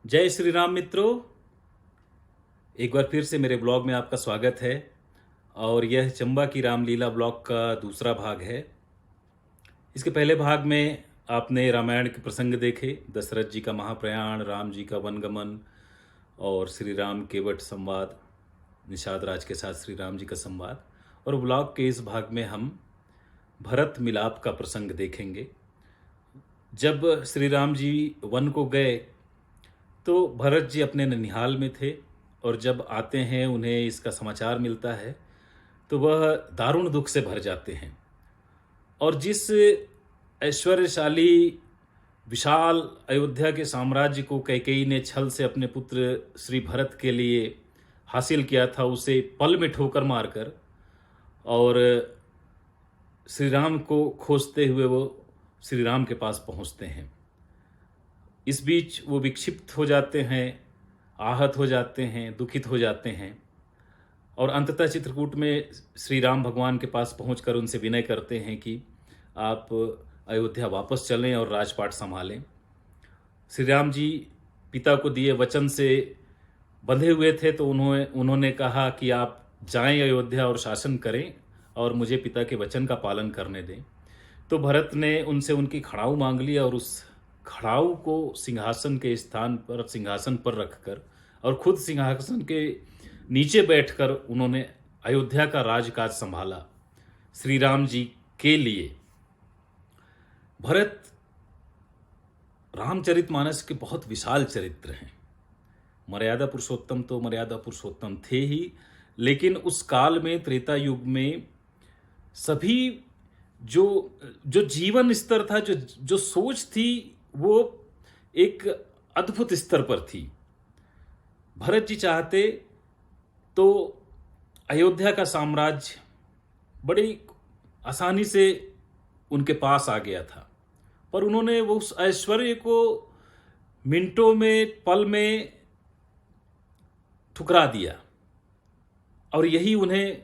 जय श्री राम मित्रों। एक बार फिर से मेरे ब्लॉग में आपका स्वागत है और यह चंबा की रामलीला ब्लॉग का दूसरा भाग है। इसके पहले भाग में आपने रामायण के प्रसंग देखे, दशरथ जी का महाप्रयाण, राम जी का वनगमन और श्री राम केवट संवाद, निषाद राज के साथ श्री राम जी का संवाद। और ब्लॉग के इस भाग में हम भरत मिलाप का प्रसंग देखेंगे। जब श्री राम जी वन को गए तो भरत जी अपने ननिहाल में थे और जब आते हैं उन्हें इसका समाचार मिलता है तो वह दारुण दुख से भर जाते हैं। और जिस ऐश्वर्यशाली विशाल अयोध्या के साम्राज्य को कैकेयी ने छल से अपने पुत्र श्री भरत के लिए हासिल किया था, उसे पल में ठोकर मारकर और श्री राम को खोजते हुए वो श्री राम के पास पहुंचते हैं। इस बीच वो विक्षिप्त हो जाते हैं, आहत हो जाते हैं, दुखित हो जाते हैं और अंततः चित्रकूट में श्री राम भगवान के पास पहुंचकर उनसे विनय करते हैं कि आप अयोध्या वापस चलें और राजपाट संभालें। श्री राम जी पिता को दिए वचन से बंधे हुए थे तो उन्होंने कहा कि आप जाएं अयोध्या और शासन करें और मुझे पिता के वचन का पालन करने दें। तो भरत ने उनसे उनकी खड़ाऊ मांग ली और उस खड़ाऊ को सिंहासन के स्थान पर, सिंहासन पर रखकर और खुद सिंहासन के नीचे बैठकर उन्होंने अयोध्या का राजकाज संभाला श्री राम जी के लिए। भरत रामचरितमानस के बहुत विशाल चरित्र हैं। मर्यादा पुरुषोत्तम तो मर्यादा पुरुषोत्तम थे ही, लेकिन उस काल में, त्रेता युग में, सभी जो जीवन स्तर था, जो सोच थी, वो एक अद्भुत स्तर पर थी। भरत जी चाहते तो अयोध्या का साम्राज्य बड़ी आसानी से उनके पास आ गया था, पर उन्होंने वो उस ऐश्वर्य को मिनटों में, पल में ठुकरा दिया और यही उन्हें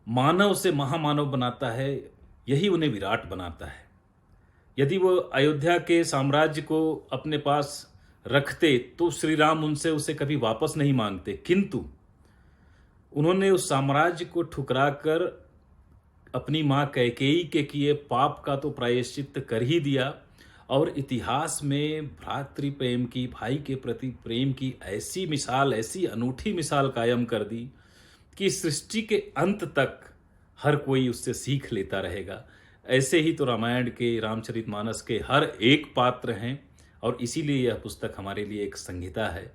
मानव से महामानव बनाता है, यही उन्हें विराट बनाता है। यदि वो अयोध्या के साम्राज्य को अपने पास रखते तो श्री राम उनसे उसे कभी वापस नहीं मांगते, किंतु उन्होंने उस साम्राज्य को ठुकरा कर अपनी मां कैकेयी के किए पाप का तो प्रायश्चित कर ही दिया और इतिहास में भ्रातृ प्रेम की, भाई के प्रति प्रेम की ऐसी मिसाल, ऐसी अनूठी मिसाल कायम कर दी कि सृष्टि के अंत तक हर कोई उससे सीख लेता रहेगा। ऐसे ही तो रामायण के, रामचरितमानस के हर एक पात्र हैं और इसीलिए यह पुस्तक हमारे लिए एक संहिता है,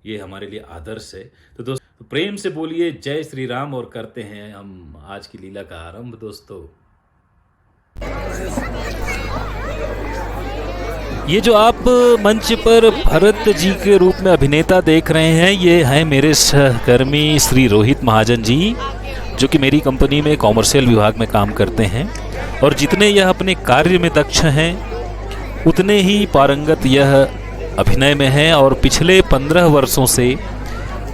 ये हमारे लिए आदर्श है। तो दोस्तों प्रेम से बोलिए जय श्री राम और करते हैं हम आज की लीला का आरंभ। दोस्तों ये जो आप मंच पर भरत जी के रूप में अभिनेता देख रहे हैं, ये हैं मेरे सहकर्मी श्री रोहित महाजन जी, जो कि मेरी कंपनी में कॉमर्शियल विभाग में काम करते हैं। और जितने यह अपने कार्य में दक्ष हैं उतने ही पारंगत यह अभिनय में हैं और पिछले 15 वर्षों से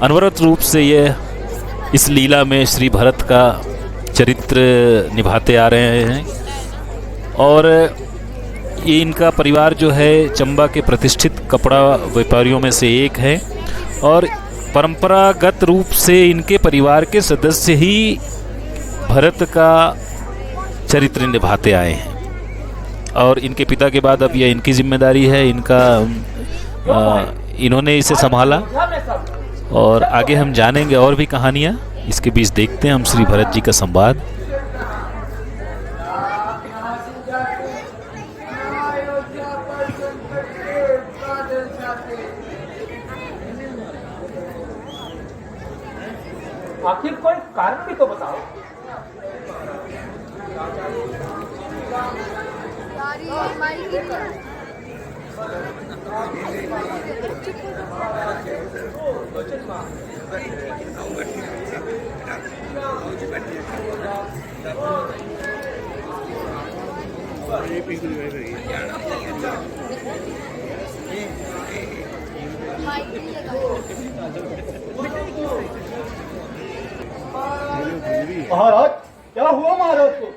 अनवरत रूप से यह इस लीला में श्री भरत का चरित्र निभाते आ रहे हैं। और ये इनका परिवार जो है चंबा के प्रतिष्ठित कपड़ा व्यापारियों में से एक है और परंपरागत रूप से इनके परिवार के सदस्य ही भरत का चरित्र निभाते आए हैं और इनके पिता के बाद अब यह इनकी जिम्मेदारी है। इन्होंने इसे संभाला और आगे हम जानेंगे और भी कहानियाँ। इसके बीच देखते हैं हम श्री भरत जी का संवाद। आखिर कोई कारण भी तो बताओ। महाराज क्या हुआ महाराज को?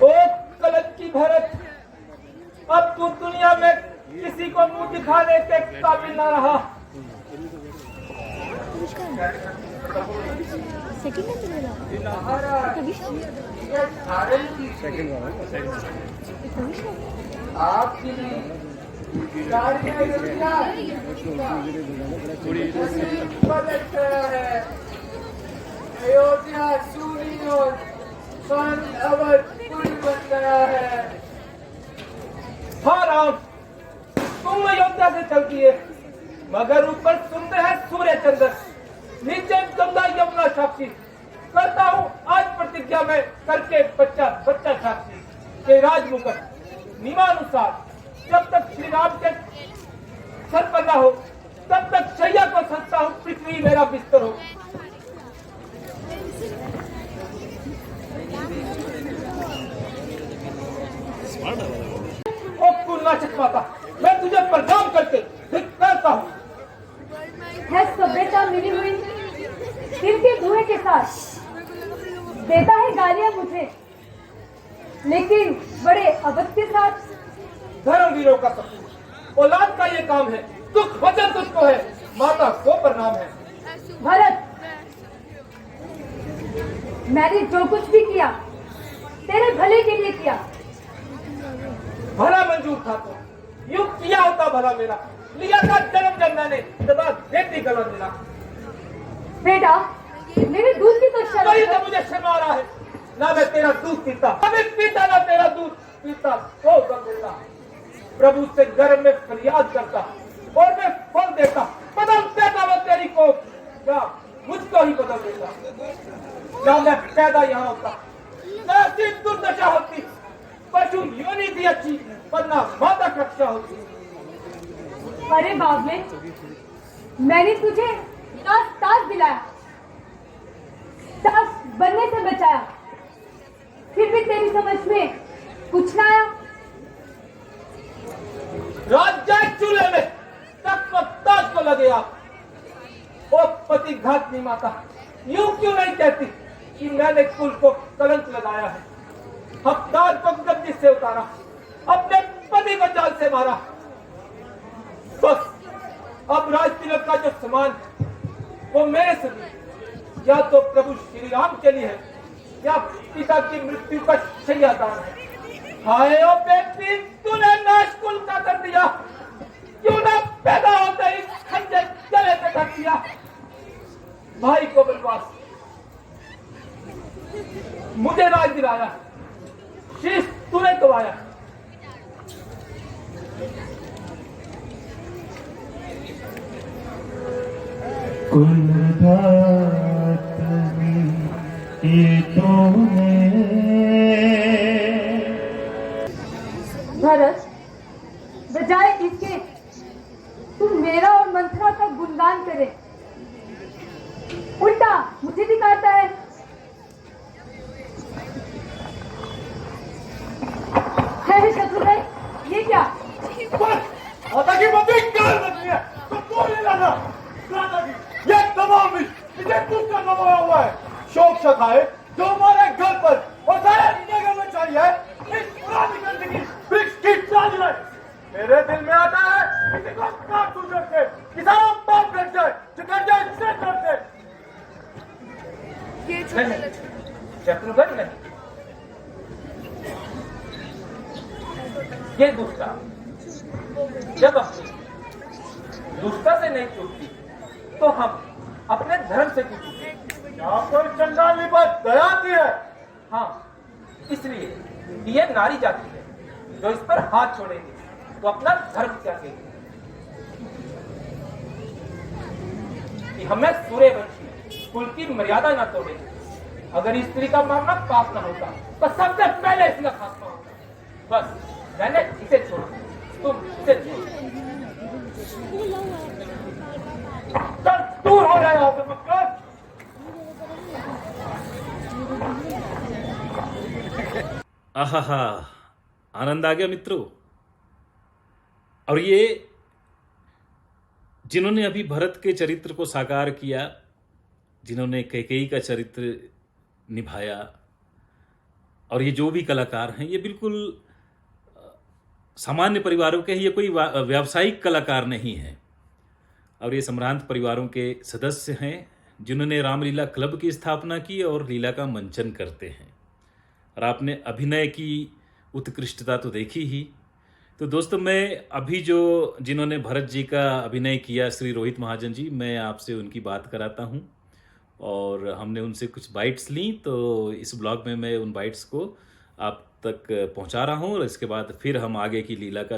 ओ कलंकी भरत, अब तू दुनिया में किसी को मुंह दिखाने के काबिल न रहा। आपकी अयोध्या सूनी और सन अवध पुरी बन गया है। हाँ राम, तुम अयोध्या से चलती है, मगर ऊपर सुनते हैं सूर्य चंद्र, नीचे गंगा यमुना साक्षी। करता हूँ आज प्रतिज्ञा में करके बच्चा बच्चा साक्षी के राजमुकुट नियमानुसार जब तक श्री राम के सर पर न हो तब तक शैया को सजता हूँ, पृथ्वी मेरा बिस्तर हो। ओ कुलनाचक माता, मैं तुझे प्रणाम करके धिक्कारता हूँ। है सभ्यता मिली हुई तिल के धुएं के साथ देता है गालियां मुझे, लेकिन बड़े अवध के साथ। धर्मवीरों का सपूत औलाद का ये काम है, दुख वचन तुझको है, माता को प्रणाम है। भरत, मैंने जो कुछ भी किया तेरे भले के लिए किया। भला मंजूर था तो यूं किया होता भला मेरा, लिया था जन्म जब मैंने दबा देती गला मेरा। बेटा, मेरे दूध की तो शर्म वही है। तो मुझे शर्मा रहा है, ना मैं तेरा दूध पीता, अभी पीता ना तेरा दूध पीता, तो कर देता। प्रभु से गर्भ में फरियाद करता और मैं फल देता, बदल देता वो तेरी को, या मुझको ही बदल देता। ना मैं पैदा यहाँ होता, ना ऐसी दुर्दशा होती, पशु योनि थी अच्छी, वरना माता कक्षा होती। अरे बाबले, मैंने तुझे ताज दिलाया, ताज बनने से बचाया, फिर भी तेरी समझ में कुछ ना आया। राज्य चूल्हे में ताज को लगे आप। ओ पति घातनी माता, यूं क्यों नहीं कहती कि मैंने कुल को कलंक लगाया है। हकदार को गद्दी से उतारा, अपने पति को जान से मारा। बस अब राज तिलक का जो सम्मान वो मेरे से भी या तो प्रभु श्री राम के लिए है या पिता की मृत्यु का शैयादान है। हाय ओ बेटी, तूने नाश कुल का कर दिया, क्यों ना पैदा होते ही खंजर गले पे ढक दिया। भाई को बनवास, मुझे राज दिलाया, शीश तूने गवाया। भरत, बजाय इसके तुम मेरा और मंथरा का गुणगान करे, उल्टा मुझे दिखाता है। शत्रुघ्न, ये क्या? माता की मम्मी गाल बदली है, तो बोले लाना। माता की ये तमाम इसे कुत्ता नवाया हुआ है, शोक सखाए जो हमारे घर पर और सारे नगर में चाहिए इस पुरानी गंदगी वृक्ष की चाल है। मेरे दिल में आता है किसी को काट दूर से, किसान बाप कट जाए, जो कट जाए इससे करते। शत्रुघ्न नहीं, ये दूसरा जब अपनी दुष्टा से नहीं टूटती तो हम अपने धर्म से टूटते। आपको चंडाली बात दयाती है। हाँ, इसलिए ये नारी जाति है जो इस पर हाथ छोड़ेगी तो अपना धर्म त्यागेगी। कि हमें सूर्यवंशी कुल की मर्यादा न तोड़ेगी। अगर स्त्री का मामला पाप न होता तो सबसे पहले इसका खात्मा होता। बस मैंने इसे छोड़ा, तुम इसे छोड़ो। दूर हो रहे हो मक्कर। आहा, आनंद आ गया मित्रों। और ये जिन्होंने अभी भरत के चरित्र को साकार किया, जिन्होंने कैकेयी का चरित्र निभाया, और ये जो भी कलाकार हैं, ये बिल्कुल सामान्य परिवारों के हैं, ये कोई व्यावसायिक कलाकार नहीं है। और ये सम्भ्रांत परिवारों के सदस्य हैं जिन्होंने रामलीला क्लब की स्थापना की और लीला का मंचन करते हैं। और आपने अभिनय की उत्कृष्टता तो देखी ही। तो दोस्तों, मैं अभी जिन्होंने भरत जी का अभिनय किया, श्री रोहित महाजन जी, मैं आपसे उनकी बात कराता हूँ। और हमने उनसे कुछ बाइट्स ली, तो इस ब्लॉग में मैं उन बाइट्स को आप तक पहुँचा रहा हूँ। और इसके बाद फिर हम आगे की लीला का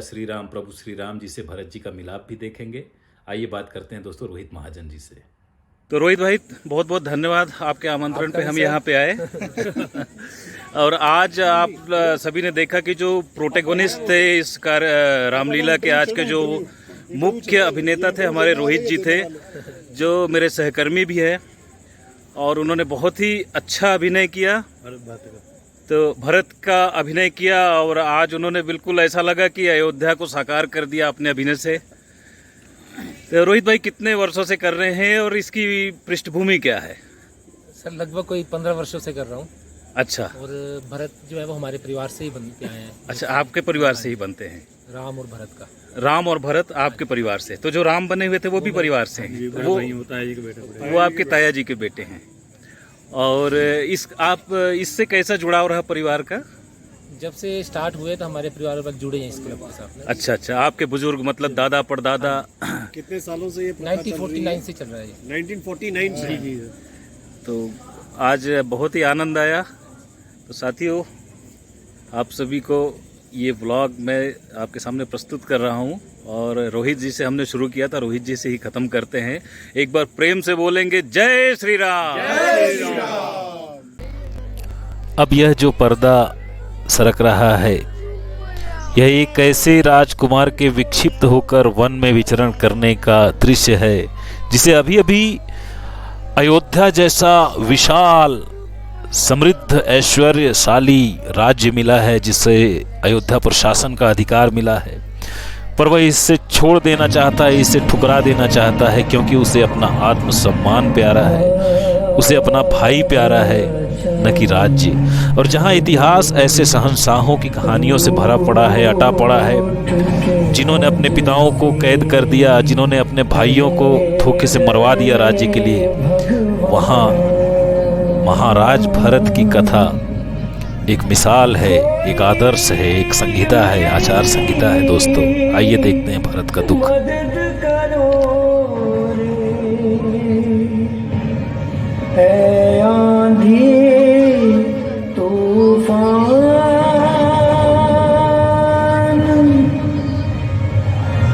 प्रभु श्री राम जी से भरत जी का मिलाप भी देखेंगे। आइए बात करते हैं दोस्तों रोहित महाजन जी से। तो रोहित भाई, बहुत बहुत धन्यवाद, आपके आमंत्रण पे हम यहाँ पे आए। और आज आप सभी ने देखा कि जो प्रोटेगोनिस्ट थे इस रामलीला के, आज के जो मुख्य अभिनेता थे हमारे रोहित जी थे, जो मेरे सहकर्मी भी है। और उन्होंने बहुत ही अच्छा अभिनय किया, तो भरत का अभिनय किया। और आज उन्होंने बिल्कुल ऐसा लगा कि अयोध्या को साकार कर दिया अपने अभिनय से। तो रोहित भाई, कितने वर्षों से कर रहे हैं और इसकी पृष्ठभूमि क्या है? सर लगभग कोई 15 वर्षों से कर रहा हूँ। अच्छा। और भरत जो है वो हमारे परिवार से ही बनते आए हैं। अच्छा, आपके परिवार से ही बनते हैं? राम और भरत का। राम और भरत आपके परिवार से? तो जो राम बने हुए थे वो भी परिवार से हैं? वो आपके ताया जी के बेटे हैं। और इससे कैसा जुड़ाव रहा परिवार का? जब से स्टार्ट हुए तो हमारे परिवार वाले जुड़े हैं इस क्लब के साथ। अच्छा अच्छा, आपके बुजुर्ग मतलब दादा परदादा? कितने सालों से ये 1949 से चल रहा है ये। 1949 से। तो आज बहुत ही आनंद आया। तो साथियों, आप सभी को ये व्लॉग मैं आपके सामने प्रस्तुत कर रहा हूँ। और रोहित जी से हमने शुरू किया था, रोहित जी से ही ख़त्म करते हैं। एक बार प्रेम से बोलेंगे जय श्री राम। जय श्री राम। अब यह जो पर्दा सरक रहा है, यह एक ऐसे राजकुमार के विक्षिप्त होकर वन में विचरण करने का दृश्य है जिसे अभी अभी अयोध्या जैसा विशाल समृद्ध ऐश्वर्यशाली राज्य मिला है, जिसे अयोध्या पर शासन का अधिकार मिला है। पर वह इससे छोड़ देना चाहता है, इसे ठुकरा देना चाहता है, क्योंकि उसे अपना आत्मसम्मान प्यारा है, उसे अपना भाई प्यारा है, न कि राज्य। और जहाँ इतिहास ऐसे शहंशाहों की कहानियों से भरा पड़ा है, अटा पड़ा है, जिन्होंने अपने पिताओं को कैद कर दिया, जिन्होंने अपने भाइयों को धोखे से मरवा दिया राज्य के लिए, वहाँ महाराज भरत की कथा एक मिसाल है, एक आदर्श है, एक संहिता है, आचार संहिता है। दोस्तों, आइए देखते हैं भरत का दुख।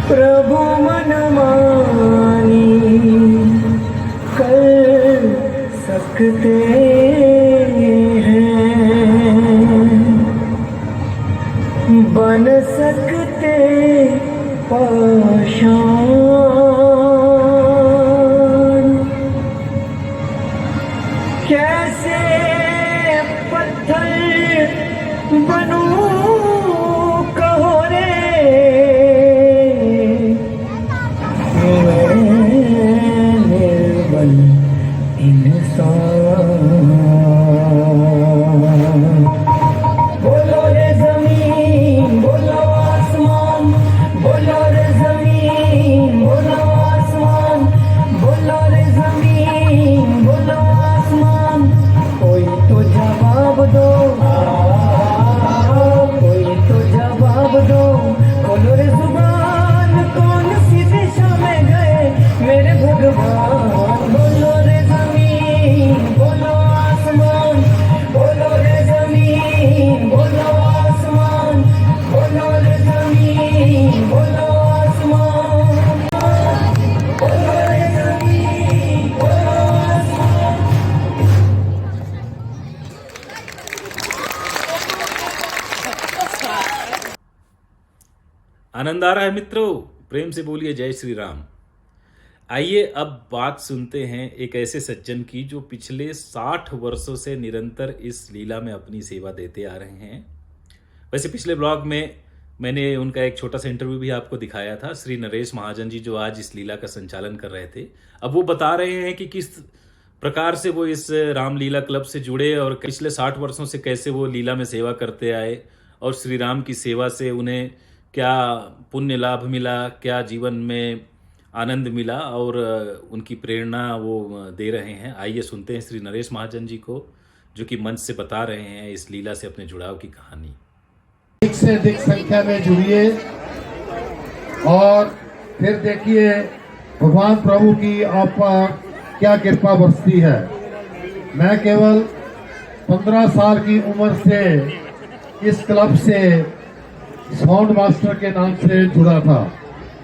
प्रभु मन मानी कर सकते बन सकते पाषाण, कैसे पत्थर बनूं कहो रे, मैं निर्बल इंसान। आनंद आ रहा है मित्रों? प्रेम से बोलिए जय श्री राम। आइए अब बात सुनते हैं एक ऐसे सज्जन की जो पिछले 60 वर्षों से निरंतर इस लीला में अपनी सेवा देते आ रहे हैं। वैसे पिछले ब्लॉग में मैंने उनका एक छोटा सा इंटरव्यू भी आपको दिखाया था, श्री नरेश महाजन जी जो आज इस लीला का संचालन कर रहे थे। अब वो बता रहे हैं कि किस प्रकार से वो इस रामलीला क्लब से जुड़े और पिछले 60 वर्षों से कैसे वो लीला में सेवा करते आए और श्री राम की सेवा से उन्हें क्या पुण्य लाभ मिला, क्या जीवन में आनंद मिला और उनकी प्रेरणा वो दे रहे हैं। आइए सुनते हैं श्री नरेश महाजन जी को, जो कि मंच से बता रहे हैं इस लीला से अपने जुड़ाव की कहानी। अधिक से अधिक संख्या में जुड़िए और फिर देखिए भगवान प्रभु की आप पर क्या कृपा बरसती है। मैं केवल 15 साल की उम्र से इस क्लब से साउंड मास्टर के नाम से जुड़ा था,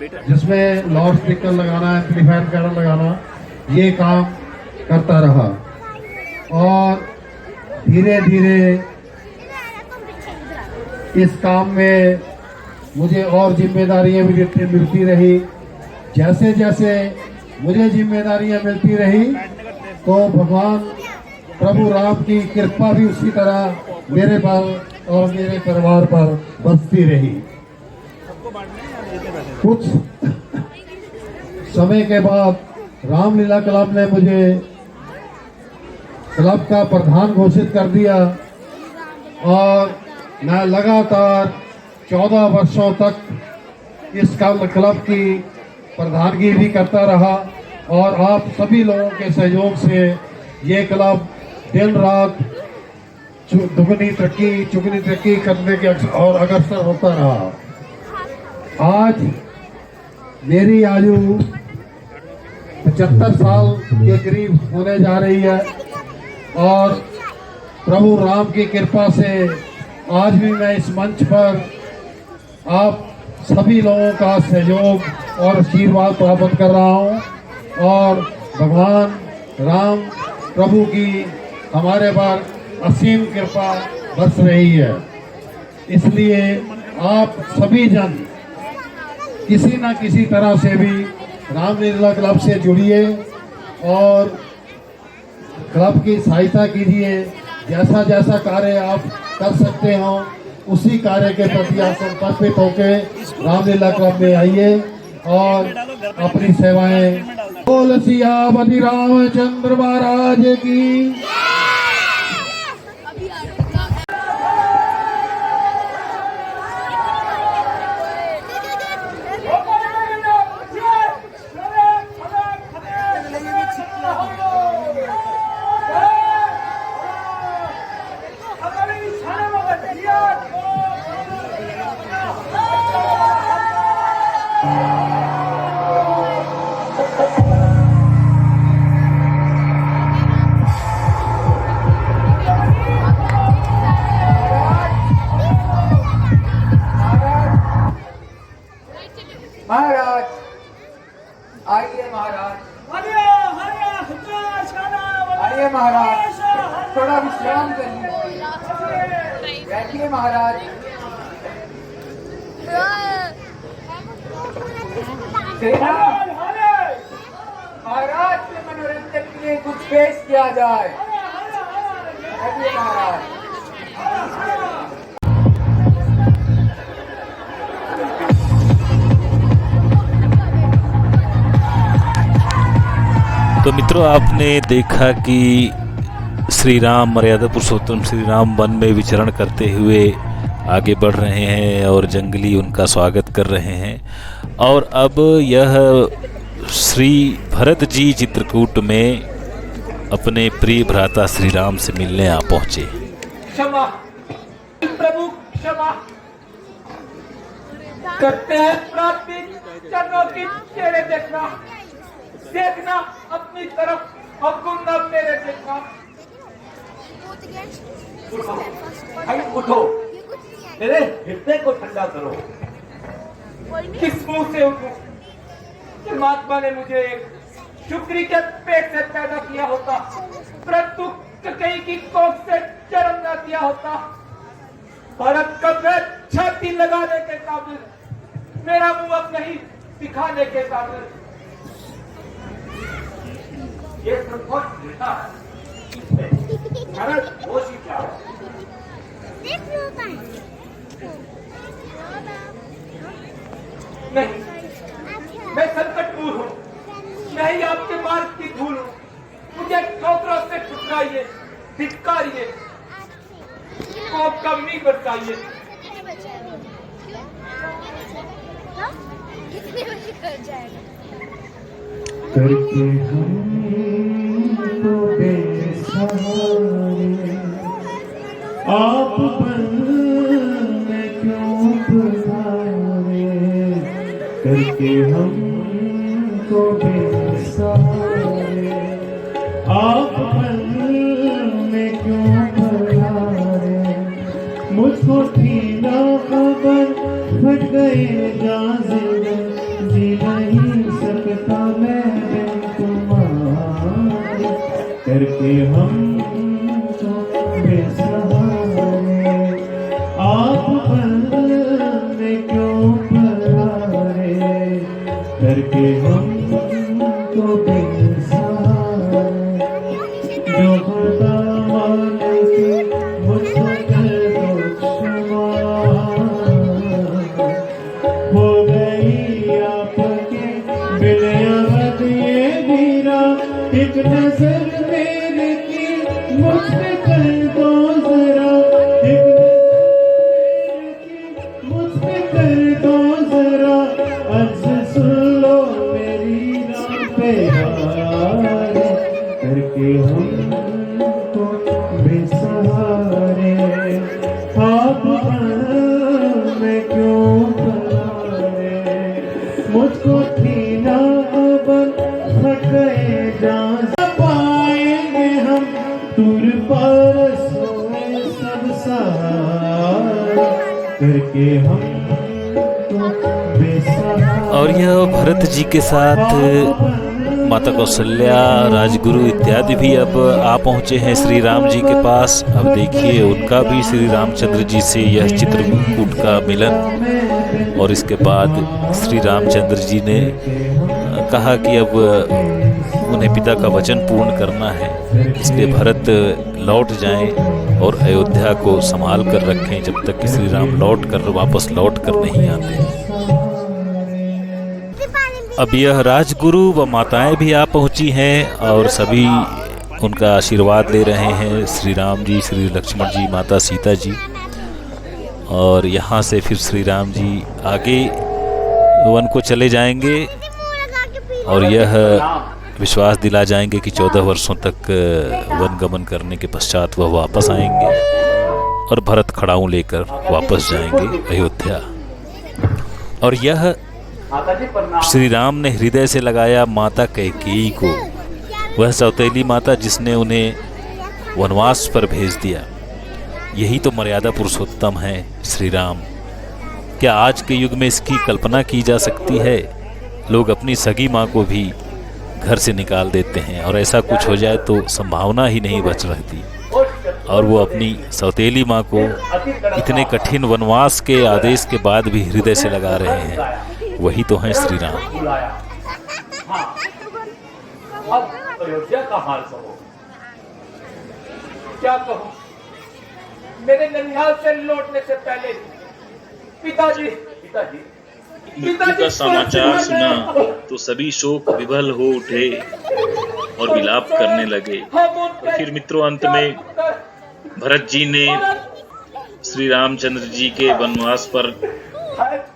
जिसमें लाउड स्पीकर लगाना, एम्पलीफायर वगैरह लगाना, ये काम करता रहा और धीरे धीरे इस काम में मुझे और जिम्मेदारियां भी मिलती रही। जैसे जैसे मुझे जिम्मेदारियां मिलती रही तो भगवान प्रभु राम की कृपा भी उसी तरह मेरे पर और मेरे परिवार पर बरसती रही। कुछ समय के बाद रामलीला क्लब ने मुझे क्लब का प्रधान घोषित कर दिया और मैं लगातार 14 वर्षों तक इस क्लब की प्रधानगी भी करता रहा और आप सभी लोगों के सहयोग से ये क्लब दिन रात दुगनी तरक्की चुगनी तरक्की करने के और अग्रसर होता रहा। आज मेरी आयु 75 साल के करीब होने जा रही है और प्रभु राम की कृपा से आज भी मैं इस मंच पर आप सभी लोगों का सहयोग और आशीर्वाद प्राप्त कर रहा हूं और भगवान राम प्रभु की हमारे पर असीम कृपा बरस रही है। इसलिए आप सभी जन किसी न किसी तरह से भी रामलीला क्लब से जुड़िए और क्लब की सहायता कीजिए। जैसा जैसा कार्य आप कर सकते हो उसी कार्य के प्रति आप समर्पित होकर रामलीला क्लब में आइए और अपनी सेवाएं। बोल सियापति रामचंद्र महाराज की। महाराज आइए, महाराज आइए, महाराज थोड़ा विश्राम करिए, बैठिए महाराज। महाराज के मनोरंजन के लिए कुछ पेश किया जाए। बैठिए महाराज। तो मित्रों, आपने देखा कि श्री राम मर्यादा पुरुषोत्तम श्री राम वन में विचरण करते हुए आगे बढ़ रहे हैं और जंगली उनका स्वागत कर रहे हैं। और अब यह श्री भरत जी चित्रकूट में अपने प्रिय भ्राता श्री राम से मिलने आ पहुंचे। क्षमा प्रभु, क्षमा करते हैं प्राप्ति चरणों की चेहरे देखना, देखना अपनी तरफ और गुंडा मेरे देखना। भाई उठो, मेरे हृदय को ठंडा करो। किस मुंह से उठूं? परमात्मा ने मुझे एक शुक्री के पेट से पैदा किया होता, परंतु कई की कोख से जन्म न दिया होता। भारत का पेट छाती लगाने के काबिल, मेरा मुंह अब नहीं दिखाने के काबिल। ये बहुत घृणा है। भारत वो ही क्या है? नहीं, मैं संकटपूर्ण हूँ, मैं ही आपके मार्ग की धूल हूँ। मुझे ठोकरों से ठुकराइए, धिक्कारिए, कोप का मींह बरसाइए। करके हमको बेसहारे आप बन में क्यों पधारे, करके हमको बेसहारे आप बन में क्यों पधारे। मुझको थी ना खबर फट गए जाज़िम, जी नहीं सकता मैं बिन तुम्हारे, करके हमको बेसहारे आप बन में क्यों पधारे, करके हमको बेसहारे। जो खुदा माने कि मुझको कर दो क्षमा, हो गई आपके बिन अवध ये मीरा, एक नजर मेरे की मुझ पे कर दो जरा, एक नजर की मुझ पे कर दो जरा, अर्ज सुन लो मेरी राह पे हारे, करके हमको बेसहारे आप में क्यों पधारे। मुझको थी ना खबर फट गए जाज़िम, पाएंगे हम दूर पर सोए सब सहारे, करके हमको बेसहारे। और यह भरत जी के साथ माता कौशल्या, राजगुरु इत्यादि भी अब आ पहुँचे हैं श्री राम जी के पास। अब देखिए उनका भी श्री रामचंद्र जी से यह चित्रकूट का मिलन, और इसके बाद श्री रामचंद्र जी ने कहा कि अब उन्हें पिता का वचन पूर्ण करना है, इसलिए भरत लौट जाएं और अयोध्या को संभाल कर रखें जब तक कि श्री राम वापस लौट कर नहीं आते। अब यह राजगुरु व माताएं भी आ पहुंची हैं और सभी उनका आशीर्वाद ले रहे हैं, श्री राम जी, श्री लक्ष्मण जी, माता सीता जी। और यहाँ से फिर श्री राम जी आगे वन को चले जाएंगे और यह विश्वास दिला जाएंगे कि 14 वर्षों तक वन गमन करने के पश्चात वह वापस आएंगे और भरत खड़ाऊ लेकर वापस जाएंगे अयोध्या। और यह श्री राम ने हृदय से लगाया माता कैकेयी को, वह सौतेली माता जिसने उन्हें वनवास पर भेज दिया। यही तो मर्यादा पुरुषोत्तम है श्री राम। क्या आज के युग में इसकी कल्पना की जा सकती है? लोग अपनी सगी माँ को भी घर से निकाल देते हैं और ऐसा कुछ हो जाए तो संभावना ही नहीं बच रहती, और वो अपनी सौतेली माँ को इतने कठिन वनवास के आदेश के बाद भी हृदय से लगा रहे हैं। वही तो हैं श्री राम। अब अयोध्या का हाल कहो, क्या कहूं? मेरे ननिहाल से लौटने से पहले पिताजी मृत्यु का समाचार सुना तो सभी शोक विभल हो उठे और विलाप करने लगे। और फिर मित्रों, अंत में भरत जी ने श्री रामचंद्र जी के वनवास पर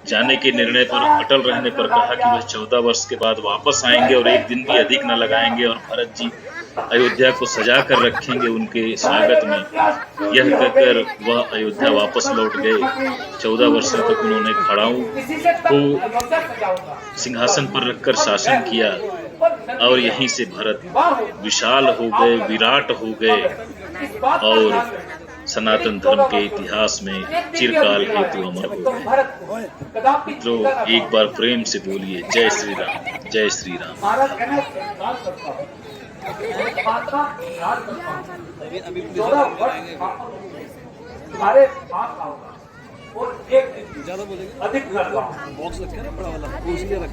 जाने के निर्णय पर अटल रहने पर कहा कि वह 14 वर्ष के बाद वापस आएंगे और एक दिन भी अधिक न लगाएंगे और भरत जी अयोध्या को सजा कर रखेंगे उनके स्वागत में। यह कहकर वह अयोध्या वापस लौट गए। 14 वर्षों तक उन्होंने खड़ाऊ को सिंहासन पर रखकर शासन किया और यहीं से भरत विशाल हो गए, विराट हो गए और सनातन धर्म के इतिहास में चिरकाल हेतु अमर हो गए। मित्रों, एक बार प्रेम से बोलिए जय श्री राम, जय श्री राम।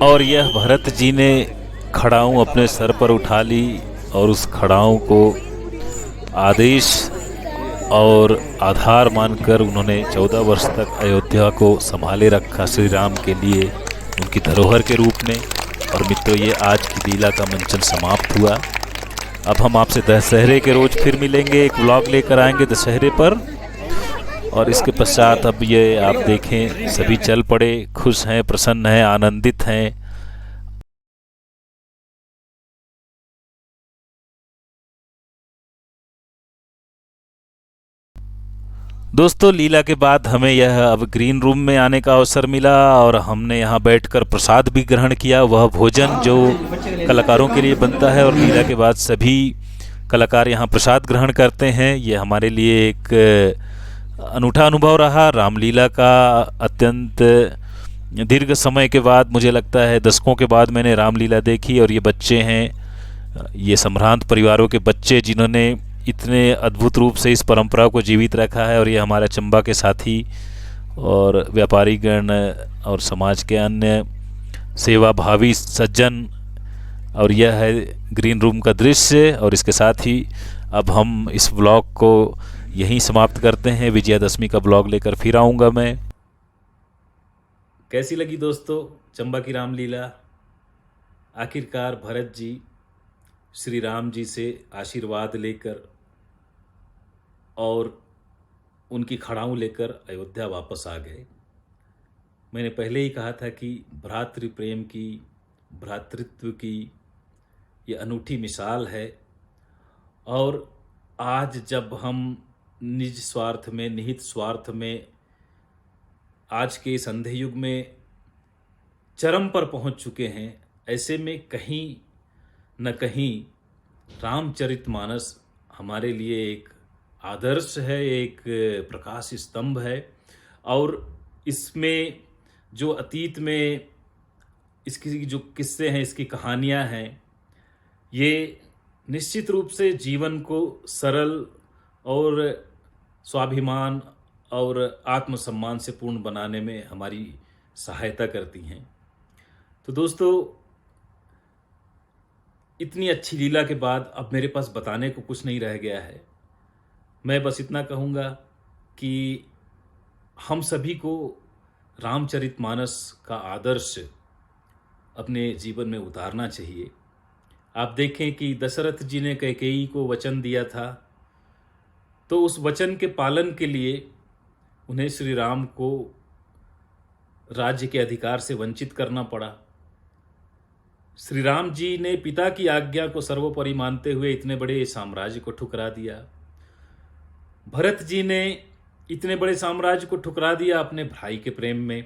और यह भरत जी ने खड़ाऊ अपने सर पर उठा ली और उस खड़ाऊ को आदेश और आधार मानकर उन्होंने 14 वर्ष तक अयोध्या को संभाले रखा श्री राम के लिए, उनकी धरोहर के रूप में। और मित्रों, ये आज की लीला का मंचन समाप्त हुआ। अब हम आपसे दशहरे के रोज फिर मिलेंगे, एक व्लॉग लेकर आएंगे दशहरे पर। और इसके पश्चात अब ये आप देखें, सभी चल पड़े, खुश हैं, प्रसन्न हैं, आनंदित हैं दोस्तों, लीला के बाद हमें यह अब ग्रीन रूम में आने का अवसर मिला और हमने यहाँ बैठकर प्रसाद भी ग्रहण किया। वह भोजन जो कलाकारों के लिए बनता है और लीला के बाद सभी कलाकार यहाँ प्रसाद ग्रहण करते हैं। ये हमारे लिए एक अनूठा अनुभव रहा। रामलीला का अत्यंत दीर्घ समय के बाद, मुझे लगता है दशकों के बाद, मैंने रामलीला देखी। और ये बच्चे हैं, ये संभ्रांत परिवारों के बच्चे, जिन्होंने इतने अद्भुत रूप से इस परंपरा को जीवित रखा है। और ये हमारा चंबा के साथी और व्यापारीगण और समाज के अन्य सेवा भावी सज्जन। और यह है ग्रीन रूम का दृश्य। और इसके साथ ही अब हम इस ब्लॉग को यहीं समाप्त करते हैं। विजयादशमी का ब्लॉग लेकर फिर आऊँगा मैं। कैसी लगी दोस्तों चंबा की रामलीला? आखिरकार भरत जी श्री राम जी से आशीर्वाद लेकर और उनकी खड़ाऊँ लेकर अयोध्या वापस आ गए। मैंने पहले ही कहा था कि भ्रातृ प्रेम की, भ्रातृत्व की ये अनूठी मिसाल है। और आज जब हम निज स्वार्थ में, निहित स्वार्थ में, आज के इस अंधे युग में चरम पर पहुंच चुके हैं, ऐसे में कहीं न कहीं रामचरितमानस हमारे लिए एक आदर्श है, एक प्रकाश स्तंभ है। और इसमें जो अतीत में इसकी जो किस्से हैं, इसकी कहानियां हैं, ये निश्चित रूप से जीवन को सरल और स्वाभिमान और आत्मसम्मान से पूर्ण बनाने में हमारी सहायता करती हैं। तो दोस्तों, इतनी अच्छी लीला के बाद अब मेरे पास बताने को कुछ नहीं रह गया है। मैं बस इतना कहूँगा कि हम सभी को रामचरितमानस का आदर्श अपने जीवन में उतारना चाहिए। आप देखें कि दशरथ जी ने कैकेयी को वचन दिया था, तो उस वचन के पालन के लिए उन्हें श्री राम को राज्य के अधिकार से वंचित करना पड़ा। श्री राम जी ने पिता की आज्ञा को सर्वोपरि मानते हुए इतने बड़े साम्राज्य को ठुकरा दिया। भरत जी ने इतने बड़े साम्राज्य को ठुकरा दिया अपने भाई के प्रेम में।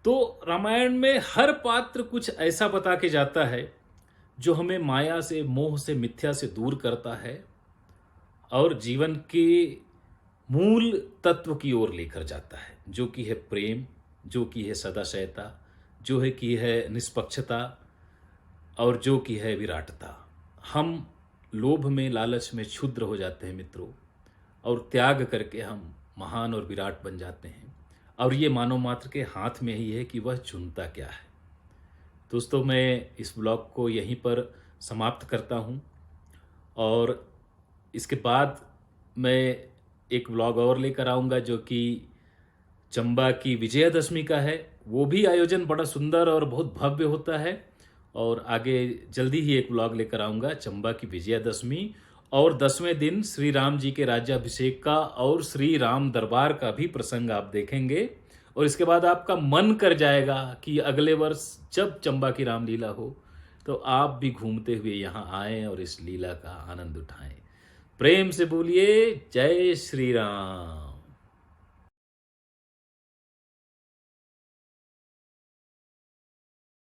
तो रामायण में हर पात्र कुछ ऐसा बता के जाता है जो हमें माया से, मोह से, मिथ्या से दूर करता है और जीवन के मूल तत्व की ओर लेकर जाता है, जो कि है प्रेम, जो कि है सदाशयता, जो है कि है निष्पक्षता और जो कि है विराटता। हम लोभ में, लालच में क्षुद्र हो जाते हैं मित्रों, और त्याग करके हम महान और विराट बन जाते हैं। और ये मानव मात्र के हाथ में ही है कि वह चुनता क्या है। दोस्तों, मैं इस ब्लॉग को यहीं पर समाप्त करता हूँ और इसके बाद मैं एक ब्लॉग और लेकर आऊँगा जो कि चंबा की विजयादशमी का है। वो भी आयोजन बड़ा सुंदर और बहुत भव्य होता है। और आगे जल्दी ही एक ब्लॉग लेकर आऊँगा चंबा की विजयादशमी और 10वें दिन श्री राम जी के राज्याभिषेक का और श्री राम दरबार का भी प्रसंग आप देखेंगे। और इसके बाद आपका मन कर जाएगा कि अगले वर्ष जब चंबा की रामलीला हो तो आप भी घूमते हुए यहाँ आएँ और इस लीला का आनंद उठाएं। प्रेम से बोलिए जय श्री राम।